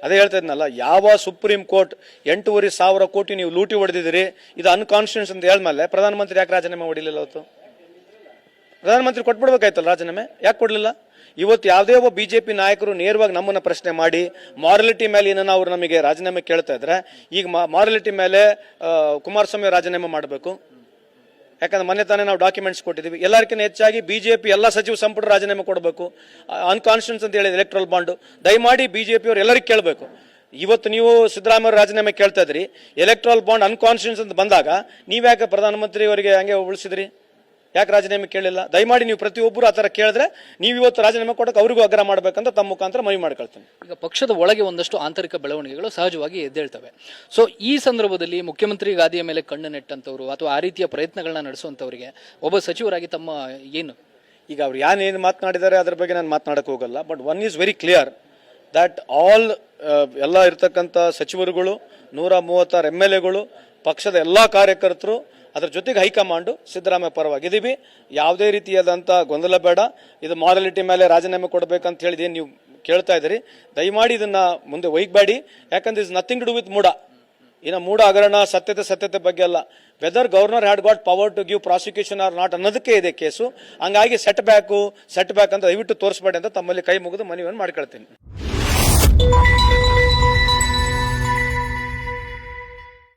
ಅದೇ ಹೇಳ್ತಾ ಇದ್ನಲ್ಲ, ಯಾವ ಸುಪ್ರೀಂ ಕೋರ್ಟ್ 8,500 ಕೋಟಿ ನೀವು ಲೂಟಿ ಹೊಡೆದಿದ್ದೀರಿ, ಇದು ಅನ್ಕಾನ್ಸ್ಟಿಟ್ಯೂಷನ್ ಅಂತ ಹೇಳಿದ್ಮೇಲೆ ಪ್ರಧಾನಮಂತ್ರಿ ಯಾಕೆ ರಾಜೀನಾಮೆ ಹೊಡಿಲಿಲ್ಲ? ಅವತ್ತು ಪ್ರಧಾನಮಂತ್ರಿ ಕೊಟ್ಬಿಡ್ಬೇಕಾಯ್ತಲ್ಲ ರಾಜೀನಾಮೆ, ಯಾಕೆ ಕೊಡಲಿಲ್ಲ? ಇವತ್ತು ಯಾವುದೇ ಒಬ್ಬ ಬಿಜೆಪಿ ನಾಯಕರು ನೇರವಾಗಿ ನಮ್ಮನ್ನ ಪ್ರಶ್ನೆ ಮಾಡಿ ಮಾರಲಿಟಿ ಮೇಲೆ ಏನನ್ನ ಅವ್ರು ನಮಗೆ ರಾಜೀನಾಮೆ ಕೇಳ್ತಾ ಇದ್ರೆ, ಈಗ ಮಾರಲಿಟಿ ಮೇಲೆ ಕುಮಾರಸ್ವಾಮಿ ರಾಜೀನಾಮೆ ಮಾಡಬೇಕು. ಯಾಕಂದ್ರೆ ಮೊನ್ನೆ ತಾನೇ ನಾವು ಡಾಕ್ಯುಮೆಂಟ್ಸ್ ಕೊಟ್ಟಿದ್ದೀವಿ. ಎಲ್ಲರಿಗಿಂತ ಹೆಚ್ಚಾಗಿ ಬಿಜೆಪಿ ಎಲ್ಲ ಸಚಿವ ಸಂಪುಟ ರಾಜೀನಾಮೆ ಕೊಡಬೇಕು, ಅನ್ಕಾನ್ಸ್ಟಿಟ್ಯೂಷನ್ ಅಂತ ಹೇಳಿದ ಎಲೆಕ್ಟ್ರಲ್ ಬಾಂಡ್ ದಯಮಾಡಿ ಬಿಜೆಪಿ ಅವರು ಎಲ್ಲರಿಗೂ ಕೇಳಬೇಕು. ಇವತ್ತು ನೀವು ಸಿದ್ದರಾಮಯ್ಯ ರಾಜೀನಾಮೆ ಕೇಳ್ತಾ ಇದ್ರಿ, ಎಲೆಕ್ಟ್ರಲ್ ಬಾಂಡ್ ಅನ್ಕಾನ್ಸ್ಟಿಟ್ಯೂಷನ್ ಅಂತ ಬಂದಾಗ ನೀವ್ಯಾಕೆ ಪ್ರಧಾನಮಂತ್ರಿ ಅವರಿಗೆ ಹಂಗೆ ಉಳಿಸಿದ್ರಿ? ಯಾಕೆ ರಾಜೀನಾಮೆ ಕೇಳಿಲ್ಲ? ದಯಮಾಡಿ ನೀವು ಪ್ರತಿಯೊಬ್ಬರು ಆ ಥರ ಕೇಳಿದ್ರೆ ನೀವು ಇವತ್ತು ರಾಜೀನಾಮೆ ಕೊಡೋಕೆ ಅವರಿಗೂ ಆಗ್ರಹ ಮಾಡಬೇಕಂತ ತಮ್ಮ ಮುಖಾಂತರ ಮನವಿ ಮಾಡ್ಕೊಳ್ತೇನೆ. ಈಗ ಪಕ್ಷದ ಒಳಗೆ ಒಂದಷ್ಟು ಆಂತರಿಕ ಬೆಳವಣಿಗೆಗಳು ಸಹಜವಾಗಿ ಎದ್ದೇಳ್ತವೆ. ಸೊ ಈ ಸಂದರ್ಭದಲ್ಲಿ ಮುಖ್ಯಮಂತ್ರಿ ಗಾದಿಯ ಮೇಲೆ ಕಣ್ಣು ನೆಟ್ಟಂತವ್ರು ಅಥವಾ ಆ ರೀತಿಯ ಪ್ರಯತ್ನಗಳನ್ನ ನಡೆಸುವಂತವರಿಗೆ ಒಬ್ಬ ಸಚಿವರಾಗಿ ತಮ್ಮ ಏನು, ಈಗ ಅವ್ರು ಏನು ಮಾತನಾಡಿದ್ದಾರೆ ಅದ್ರ ಬಗ್ಗೆ ನಾನು ಮಾತನಾಡಕ್ಕೆ ಹೋಗಲ್ಲ. But one is very clear that all ಎಲ್ಲ ಇರ್ತಕ್ಕಂಥ ಸಚಿವರುಗಳು, 136 MLAಗಳು, ಪಕ್ಷದ ಎಲ್ಲ ಕಾರ್ಯಕರ್ತರು, ಅದರ ಜೊತೆಗೆ ಹೈಕಮಾಂಡು ಸಿದ್ದರಾಮಯ್ಯ ಪರವಾಗಿದ್ದೀವಿ. ಯಾವುದೇ ರೀತಿಯಾದಂಥ ಗೊಂದಲ ಬೇಡ. ಇದು ಮಾರಲಿಟಿ ಮೇಲೆ ರಾಜೀನಾಮೆ ಕೊಡಬೇಕಂತ ಹೇಳಿದ ಏನು ನೀವು ಕೇಳ್ತಾ ಇದ್ದೀರಿ, ದಯಮಾಡಿ ಇದನ್ನ ಮುಂದೆ ಒಯ್ಯಬೇಡಿ. ಯಾಕಂದ್ರೆ is nothing to do with MUDA. ಇನ್ನು ಮೂಡ ಹಗರಣ ಸತ್ಯತೆ ಬಗ್ಗೆ ಅಲ್ಲ. Whether governor had got power to give prosecution or not ಅನ್ನೋದಕ್ಕೆ ಇದೆ ಕೇಸು. ಹಂಗಾಗಿ ಸೆಟ್ ಬ್ಯಾಕ್ ಅಂತ ದಯವಿಟ್ಟು ತೋರಿಸಬೇಡಿ ಅಂತ ತಮ್ಮಲ್ಲಿ ಕೈ ಮುಗಿದು ಮನವಿಯನ್ನು ಮಾಡ್ಕೊಳ್ತೀನಿ.